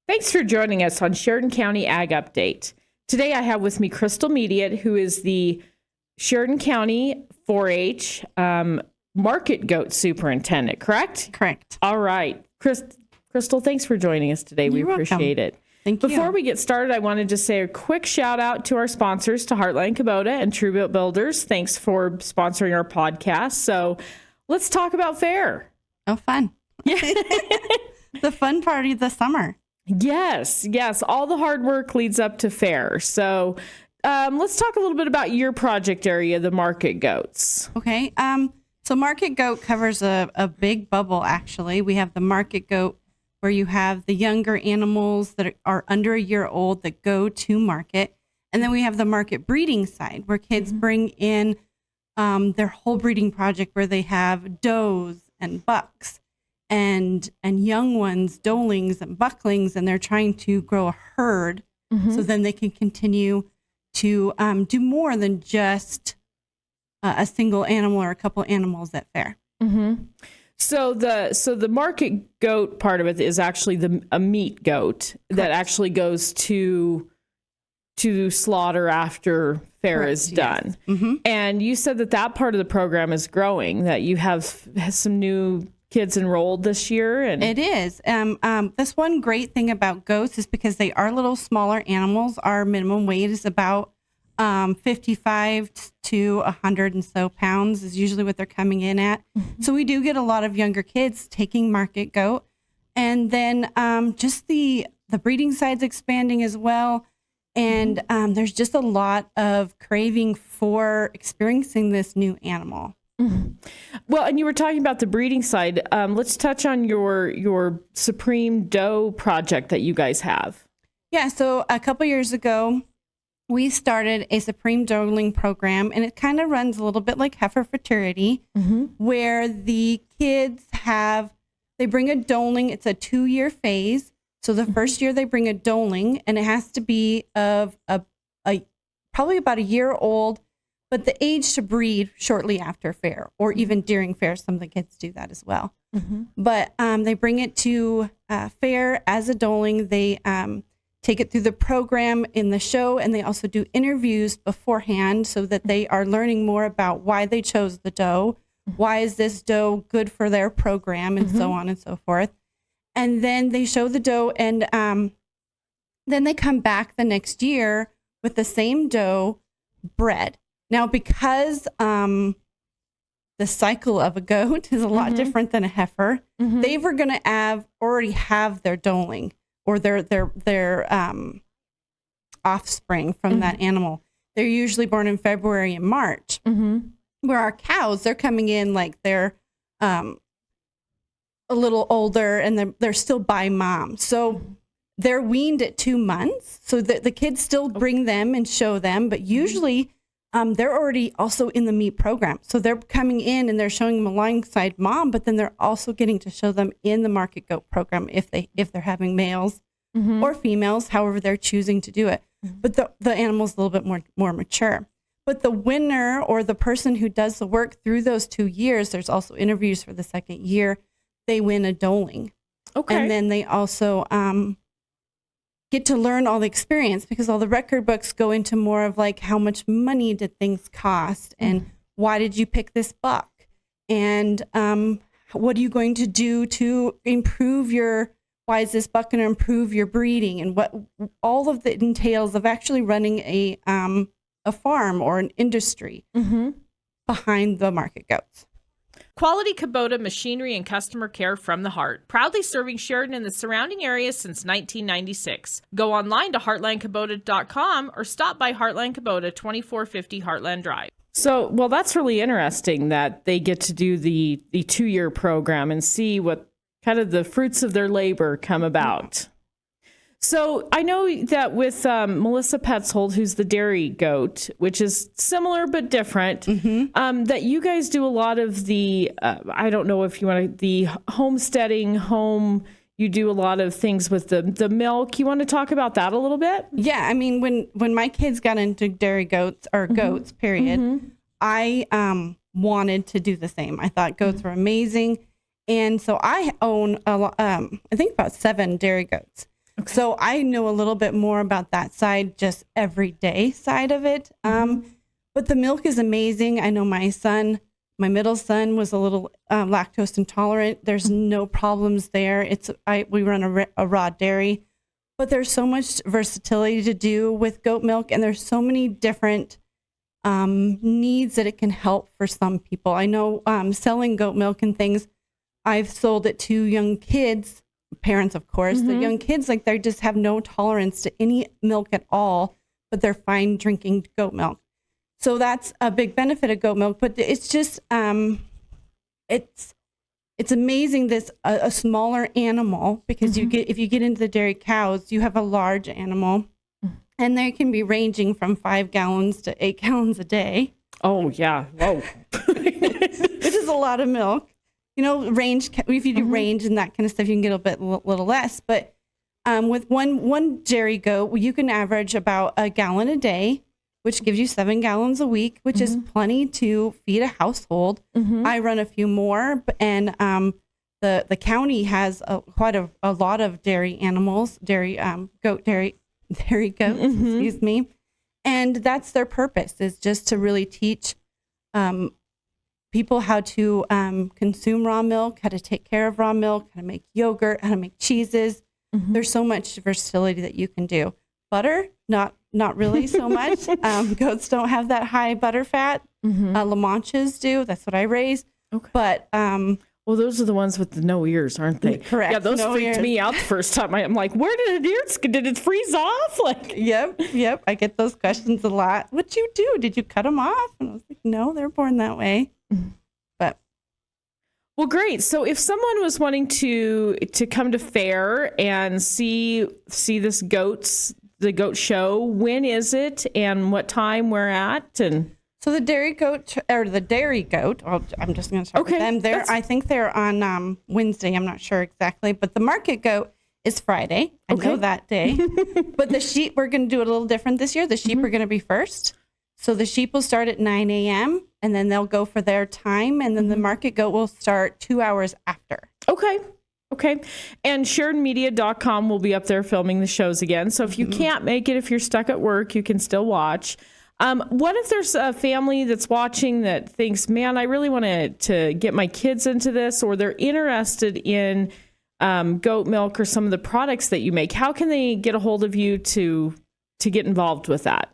Thanks for joining us on Sheridan County Ag Update. Today I have with me Crystal Mediate, who is the Sheridan County 4-H Market Goat Superintendent, correct? Correct. All right. Crystal, thanks for joining us today. We appreciate it. Thank you. Before we get started, I wanted to say a quick shout out to our sponsors, to Heartland Kubota and Truebuilt Builders. Thanks for sponsoring our podcast. So let's talk about fair. Oh, fun. Yeah. The fun party of the summer. Yes. All the hard work leads up to fair. So let's talk a little bit about your project area, the Market Goats. Okay. So Market Goat covers a big bubble, actually. We have the Market Goat where you have the younger animals that are under a year old that go to market. And then we have the market breeding side where kids bring in their whole breeding project where they have does and bucks and young ones, doelings and bucklings, and they're trying to grow a herd so then they can continue to do more than just a single animal or a couple animals at fair. So the market goat part of it is actually a meat goat that actually goes to slaughter after fair is done. Yes. And you said that part of the program is growing, that you have some new kids enrolled this year. And it is. This one great thing about goats is because they are little smaller animals. Our minimum weight is about 55 to 100 and so pounds is usually what they're coming in at. So we do get a lot of younger kids taking market goat. And then just the breeding side's expanding as well. And there's just a lot of craving for experiencing this new animal. Well, and you were talking about the breeding side. Let's touch on your Supreme Doe project that you guys have. Yeah, so a couple years ago, we started a Supreme Doeling program, and it kind of runs a little bit like heifer futurity, where the kids they bring a doeling. It's a 2-year phase. So the first year they bring a doeling, and it has to be of probably about a year old, but the age to breed shortly after fair, or even during fair. Some of the kids do that as well. But they bring it to fair as a doeling. They take it through the program in the show, and they also do interviews beforehand so that they are learning more about why they chose the doe, why is this doe good for their program, and so on and so forth. And then they show the doe, and then they come back the next year with the same doe bred. Now, because the cycle of a goat is a lot different than a heifer, they were going to already have their doeling or their offspring from that animal. They're usually born in February and March. Where our cows, they're coming in like they're a little older, and they're still by mom. So they're weaned at 2 months. So the kids still bring them and show them, but usually they're already also in the meat program. So they're coming in and they're showing them alongside mom, but then they're also getting to show them in the market goat program if they're having males or females, however they're choosing to do it. But the animal's a little bit more mature. But the winner, or the person who does the work through those 2 years, there's also interviews for the second year, they win a doeling. Okay. And then they also get to learn all the experience, because all the record books go into more of like, how much money did things cost, and why did you pick this buck, and what are you going to do to improve why is this buck going to improve your breeding, and what all of the entails of actually running a farm or an industry behind the market goats. Quality Kubota machinery and customer care from the heart. Proudly serving Sheridan and the surrounding areas since 1996. Go online to heartlandkubota.com or stop by Heartland Kubota, 2450 Heartland Drive. So, well, that's really interesting that they get to do the 2-year program and see what kind of the fruits of their labor come about. So I know that with Melissa Petzold, who's the dairy goat, which is similar but different, that you guys do a lot of the, I don't know if you want to, the homesteading home, you do a lot of things with the milk. You want to talk about that a little bit? Yeah, I mean, when my kids got into dairy goats, or goats, period, I wanted to do the same. I thought goats were amazing. And so I own, I think about 7 dairy goats. Okay. So I know a little bit more about that side, just everyday side of it. But the milk is amazing. I know my middle son was a little lactose intolerant. There's no problems there. We run a raw dairy, but there's so much versatility to do with goat milk, and there's so many different needs that it can help for some people. I know selling goat milk and things, I've sold it to young kids, parents, of course. The young kids, like, they just have no tolerance to any milk at all, but they're fine drinking goat milk. So that's a big benefit of goat milk. But it's just, it's amazing this a smaller animal, because if you get into the dairy cows, you have a large animal, and they can be ranging from 5 gallons to 8 gallons a day. Oh yeah, whoa, which is a lot of milk. You know, range. If you do range and that kind of stuff, you can get a little less. But with one dairy goat, you can average about 1 gallon a day, which gives you 7 gallons a week, which is plenty to feed a household. I run a few more, and the county has quite a lot of dairy animals, dairy goats, excuse me, and that's their purpose, is just to really teach people how to consume raw milk, how to take care of raw milk, how to make yogurt, how to make cheeses. There's so much versatility that you can do. Butter, not really so much. Goats don't have that high butter fat. Lamanches do. That's what I raise. Okay. But well, those are the ones with the no ears, aren't they? Correct. Yeah, those freaked me out the first time. I'm like, where did it freeze off? Like, yep. I get those questions a lot. What'd you do? Did you cut them off? And I was like, no, they're born that way. But well, great. So if someone was wanting to come to fair and see this the goat show, when is it and what time we're at? And so the dairy goat, I'm just going to start with them. I think they're on Wednesday. I'm not sure exactly, but the market goat is Friday. I know that day. But the sheep, we're going to do it a little different this year. The sheep are going to be first. So the sheep will start at 9 a.m. and then they'll go for their time. And then the market goat will start 2 hours after. Okay. And SheridanMedia.com will be up there filming the shows again. So if you can't make it, if you're stuck at work, you can still watch. What if there's a family that's watching that thinks, man, I really want to get my kids into this, or they're interested in goat milk or some of the products that you make? How can they get a hold of you to get involved with that?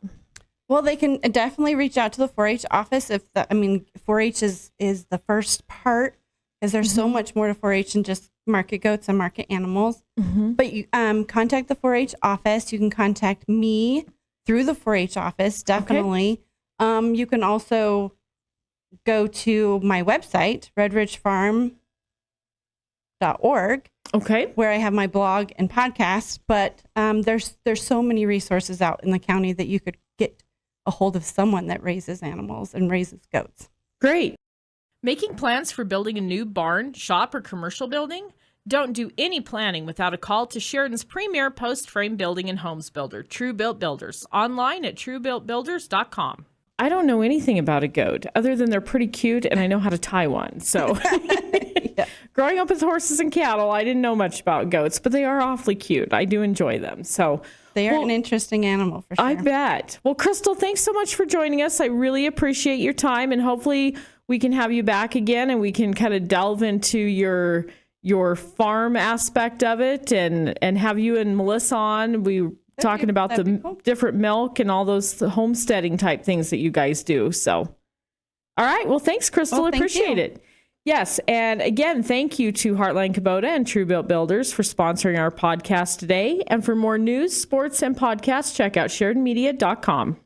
Well, they can definitely reach out to the 4-H office. 4-H is the first part, because there's so much more to 4-H than just market goats and market animals. But you contact the 4-H office. You can contact me through the 4-H office, definitely. You can also go to my website, redridgefarm.org. Where I have my blog and podcast. But there's so many resources out in the county that you could get a hold of someone that raises animals and raises goats. Great. Making plans for building a new barn, shop, or commercial building? Don't do any planning without a call to Sheridan's premier post-frame building and homes builder, True Built Builders, online at truebuiltbuilders.com. I don't know anything about a goat other than they're pretty cute and I know how to tie one. So growing up with horses and cattle, I didn't know much about goats, but they are awfully cute. I do enjoy them. So they are an interesting animal, for sure. I bet. Well, Crystal, thanks so much for joining us. I really appreciate your time, and hopefully we can have you back again and we can kind of delve into your farm aspect of it and have you and Melissa on. We talking about the different milk and all those homesteading type things that you guys do. So, all right. Well, thanks, Crystal. Appreciate it. Yes. And again, thank you to Heartland Kubota and True Built Builders for sponsoring our podcast today. And for more news, sports, and podcasts, check out SheridanMedia.com.